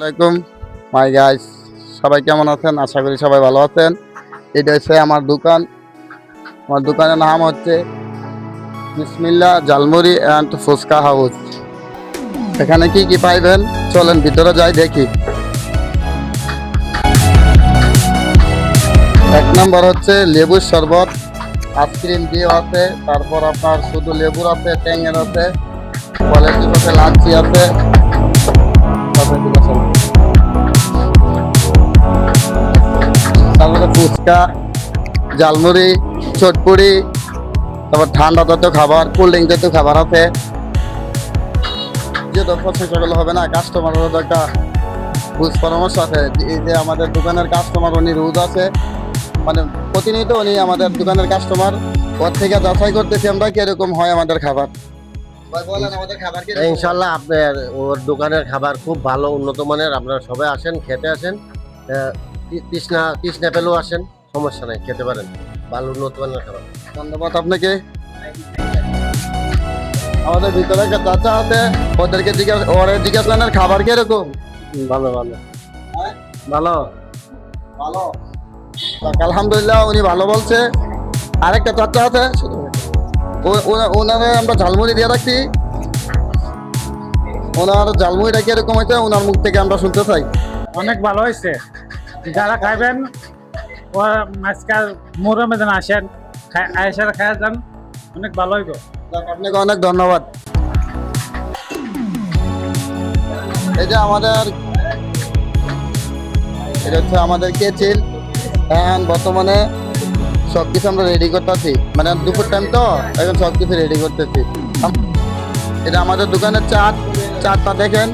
আসসালামাইকুম মাই গাইস, সবাই কেমন আছেন? আশা করি সবাই ভালো আছেন। এটা হচ্ছে আমার দোকান। আমার দোকানের নাম হচ্ছে বিসমিল্লাহ ঝালমুড়ি অ্যান্ড ফুচকা হাউস। এখানে কি কি পাইবেন চলেন ভিতরে যাই দেখি। এক নম্বর হচ্ছে লেবুর শরবত, আইসক্রিম দিয়ে আছে, তারপর আপনার শুধু লেবুর আছে, ট্যাঙের আছে, ফলের জুস আছে, লাচ্ছি আছে, তারপরে ফুচকা, ঝালমুড়ি, চটপুরি, তারপর ঠান্ডা জাতীয় খাবার, কোল্ড ড্রিঙ্ক জাতীয় খাবার আছে। যেহেতু প্রচেষ্টা করলে হবে না, কাস্টমারেরও তো একটা বুঝ পরামর্শ আছে। এই যে আমাদের দোকানের কাস্টমার, উনি রোজ আছে, মানে প্রতিনিয়ত উনি আমাদের দোকানের কাস্টমার। ওর থেকে যাচাই করতেছি আমরা কিরকম হয় আমাদের খাবার। বলেন আমাদের খাবার কি? ইনশাল্লাহ আপনার ওর দোকানের খাবার খুব ভালো, উন্নত মানের। আপনারা সবাই আসেন, খেতে আসেন। তৃষ্ণা পেলেও আসেন, সমস্যা নাই, খেতে পারেন। ভালো উন্নত মানের খাবার। ধন্যবাদ আপনাকে। আমাদের ভিতরে একটা চাচা আছে, ওদেরকে জিজ্ঞাসা করেন খাবার কিরকম। ভালো ভালো হ্যাঁ? ভালো। ভালো, আলহামদুলিল্লাহ উনি ভালো বলছে। আরেকটা চাচা আছে, ওনারে আমরা ঝালমুড়ি দিয়ে রাখছি। ওনার ঝালমুড়িটা কিরকম হয়েছে ওনার মুখ থেকে আমরা শুনতে চাই। অনেক ভালো হয়েছে। যারা খাইবেন ও আজকাল মোরমে যেন আসেন, আয়েসার খায় যান, অনেক ভালো হইব। আপনাকে অনেক ধন্যবাদ। এই যে আমাদের, এটা হচ্ছে আমাদের কেচিল। এখন বর্তমানে সবকিছু আমরা রেডি করতেছি, মানে দুপুর টাইম তো এখন সবকিছু রেডি করতেছি। এটা আমাদের দোকানের চাটটা দেখেন,